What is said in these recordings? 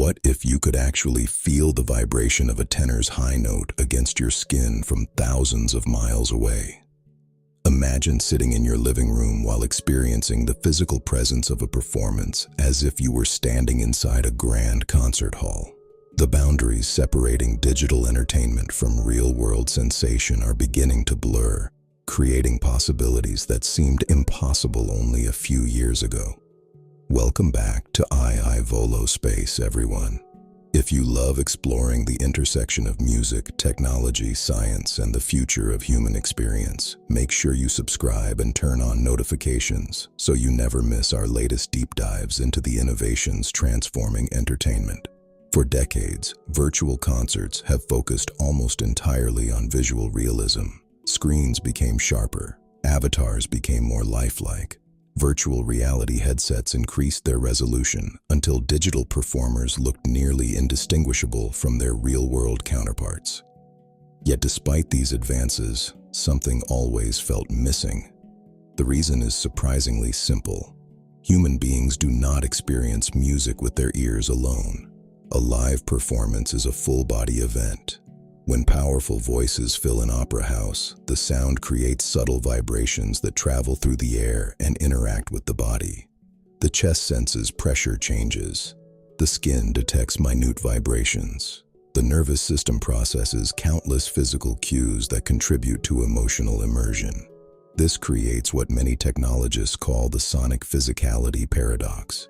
What if you could actually feel the vibration of a tenor's high note against your skin from thousands of miles away? Imagine sitting in your living room while experiencing the physical presence of a performance as if you were standing inside a grand concert hall. The boundaries separating digital entertainment from real-world sensation are beginning to blur, creating possibilities that seemed impossible only a few years ago. Welcome back to Il Volo space, everyone. If you love exploring the intersection of music, technology, science, and the future of human experience, make sure you subscribe and turn on notifications so you never miss our latest deep dives into the innovations transforming entertainment. For decades, virtual concerts have focused almost entirely on visual realism. Screens became sharper, avatars became more lifelike. Virtual reality headsets increased their resolution until digital performers looked nearly indistinguishable from their real-world counterparts. Yet despite these advances, something always felt missing. The reason is surprisingly simple. Human beings do not experience music with their ears alone. A live performance is a full-body event. When powerful voices fill an opera house, the sound creates subtle vibrations that travel through the air and interact with the body. The chest senses pressure changes. The skin detects minute vibrations. The nervous system processes countless physical cues that contribute to emotional immersion. This creates what many technologists call the sonic physicality paradox.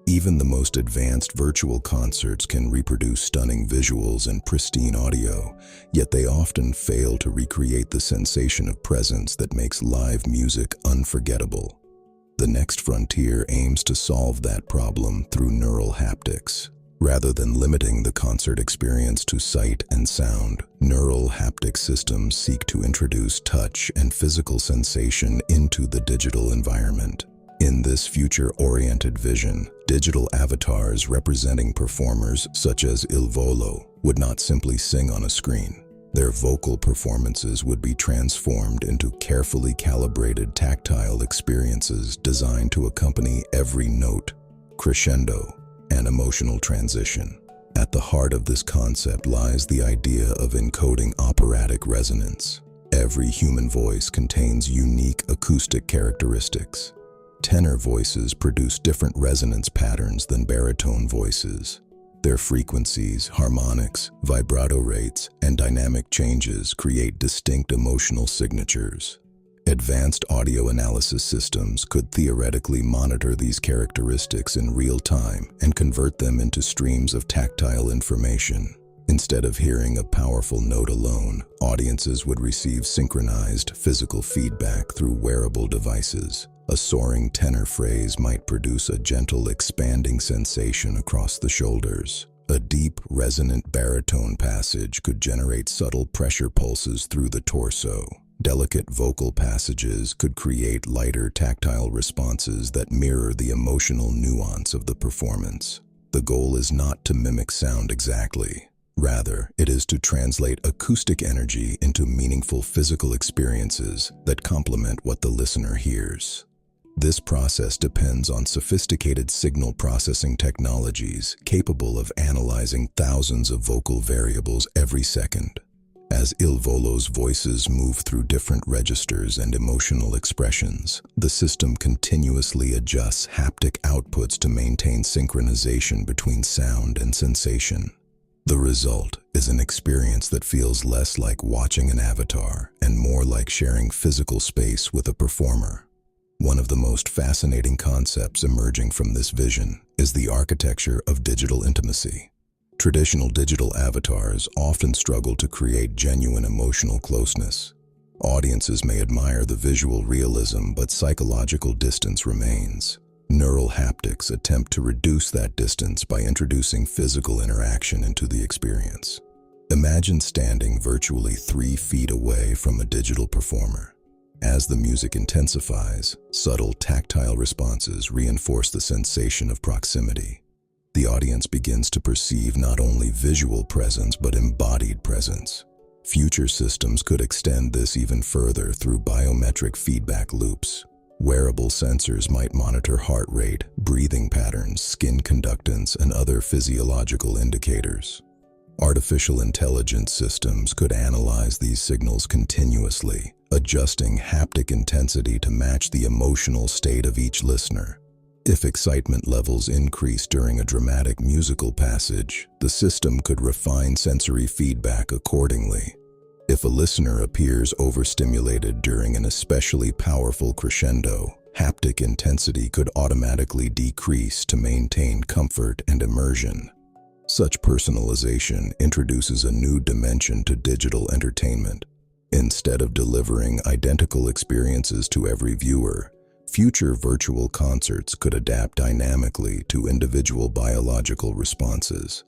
Even the most advanced virtual concerts can reproduce stunning visuals and pristine audio, yet they often fail to recreate the sensation of presence that makes live music unforgettable. The next frontier aims to solve that problem through neural haptics. Rather than limiting the concert experience to sight and sound, neural-haptic systems seek to introduce touch and physical sensation into the digital environment. In this future-oriented vision, digital avatars representing performers such as Il Volo would not simply sing on a screen. Their vocal performances would be transformed into carefully calibrated tactile experiences designed to accompany every note, crescendo, and emotional transition. At the heart of this concept lies the idea of encoding operatic resonance. Every human voice contains unique acoustic characteristics. Tenor voices produce different resonance patterns than baritone voices. Their frequencies, harmonics, vibrato rates, and dynamic changes create distinct emotional signatures. Advanced audio analysis systems could theoretically monitor these characteristics in real time and convert them into streams of tactile information. Instead of hearing a powerful note alone, audiences would receive synchronized physical feedback through wearable devices. A soaring tenor phrase might produce a gentle, expanding sensation across the shoulders. A deep, resonant baritone passage could generate subtle pressure pulses through the torso. Delicate vocal passages could create lighter, tactile responses that mirror the emotional nuance of the performance. The goal is not to mimic sound exactly. Rather, it is to translate acoustic energy into meaningful physical experiences that complement what the listener hears. This process depends on sophisticated signal processing technologies capable of analyzing thousands of vocal variables every second. As Il Volo's voices move through different registers and emotional expressions, the system continuously adjusts haptic outputs to maintain synchronization between sound and sensation. The result is an experience that feels less like watching an avatar and more like sharing physical space with a performer. One of the most fascinating concepts emerging from this vision is the architecture of digital intimacy. Traditional digital avatars often struggle to create genuine emotional closeness. Audiences may admire the visual realism, but psychological distance remains. Neural haptics attempt to reduce that distance by introducing physical interaction into the experience. Imagine standing virtually 3 feet away from a digital performer. As the music intensifies, subtle tactile responses reinforce the sensation of proximity. The audience begins to perceive not only visual presence but embodied presence. Future systems could extend this even further through biometric feedback loops. Wearable sensors might monitor heart rate, breathing patterns, skin conductance, and other physiological indicators. Artificial intelligence systems could analyze these signals continuously, adjusting haptic intensity to match the emotional state of each listener. If excitement levels increase during a dramatic musical passage, the system could refine sensory feedback accordingly. If a listener appears overstimulated during an especially powerful crescendo, haptic intensity could automatically decrease to maintain comfort and immersion. Such personalization introduces a new dimension to digital entertainment. Instead of delivering identical experiences to every viewer, future virtual concerts could adapt dynamically to individual biological responses.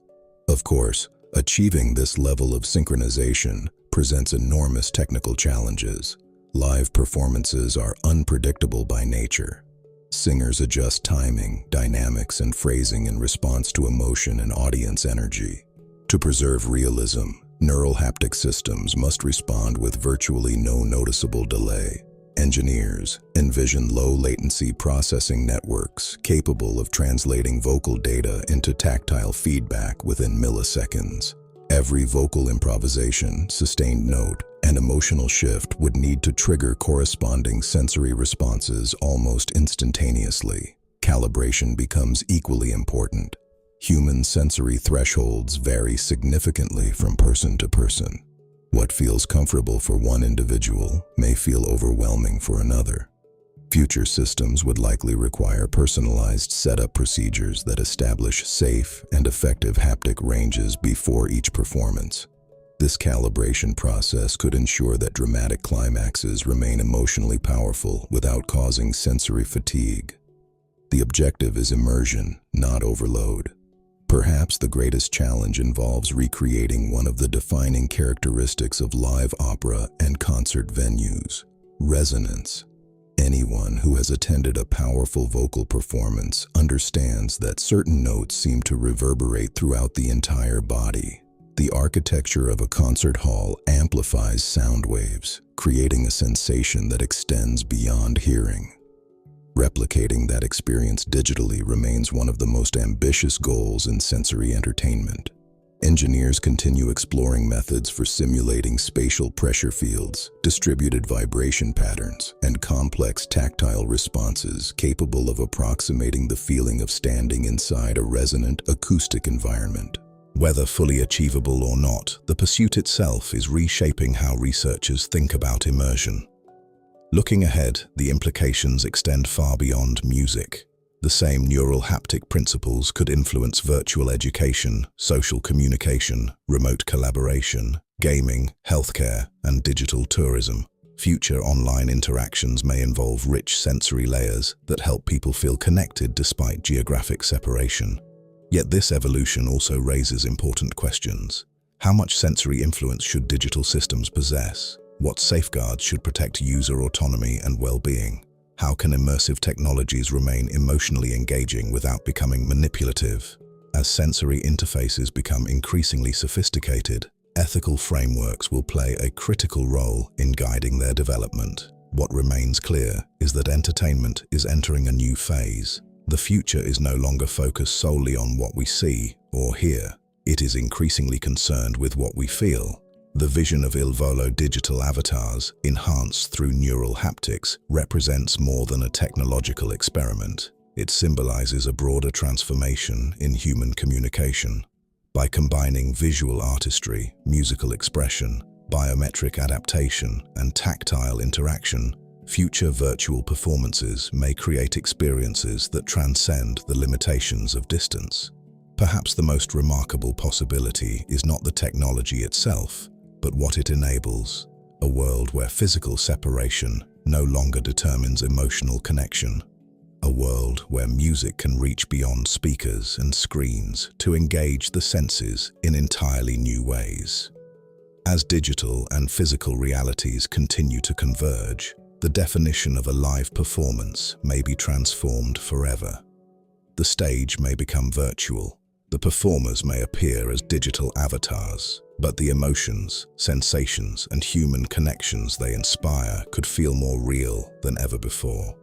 Of course, achieving this level of synchronization presents enormous technical challenges. Live performances are unpredictable by nature. Singers adjust timing, dynamics, and phrasing in response to emotion and audience energy. To preserve realism, neural-haptic systems must respond with virtually no noticeable delay. Engineers envision low-latency processing networks capable of translating vocal data into tactile feedback within milliseconds. Every vocal improvisation, sustained note, and emotional shift would need to trigger corresponding sensory responses almost instantaneously. Calibration becomes equally important. Human sensory thresholds vary significantly from person to person. What feels comfortable for one individual may feel overwhelming for another. Future systems would likely require personalized setup procedures that establish safe and effective haptic ranges before each performance. This calibration process could ensure that dramatic climaxes remain emotionally powerful without causing sensory fatigue. The objective is immersion, not overload. Perhaps the greatest challenge involves recreating one of the defining characteristics of live opera and concert venues: resonance. Anyone who has attended a powerful vocal performance understands that certain notes seem to reverberate throughout the entire body. The architecture of a concert hall amplifies sound waves, creating a sensation that extends beyond hearing. Replicating that experience digitally remains one of the most ambitious goals in sensory entertainment. Engineers continue exploring methods for simulating spatial pressure fields, distributed vibration patterns, and complex tactile responses capable of approximating the feeling of standing inside a resonant acoustic environment. Whether fully achievable or not, the pursuit itself is reshaping how researchers think about immersion. Looking ahead, the implications extend far beyond music. The same neural-haptic principles could influence virtual education, social communication, remote collaboration, gaming, healthcare, and digital tourism. Future online interactions may involve rich sensory layers that help people feel connected despite geographic separation. Yet this evolution also raises important questions. How much sensory influence should digital systems possess? What safeguards should protect user autonomy and well-being? How can immersive technologies remain emotionally engaging without becoming manipulative? As sensory interfaces become increasingly sophisticated, ethical frameworks will play a critical role in guiding their development. What remains clear is that entertainment is entering a new phase. The future is no longer focused solely on what we see or hear. It is increasingly concerned with what we feel. The vision of Il Volo digital avatars, enhanced through neural haptics, represents more than a technological experiment. It symbolizes a broader transformation in human communication. By combining visual artistry, musical expression, biometric adaptation, and tactile interaction, future virtual performances may create experiences that transcend the limitations of distance. Perhaps the most remarkable possibility is not the technology itself, but what it enables: a world where physical separation no longer determines emotional connection. A world where music can reach beyond speakers and screens to engage the senses in entirely new ways. As digital and physical realities continue to converge, the definition of a live performance may be transformed forever. The stage may become virtual, the performers may appear as digital avatars, but the emotions, sensations, and human connections they inspire could feel more real than ever before.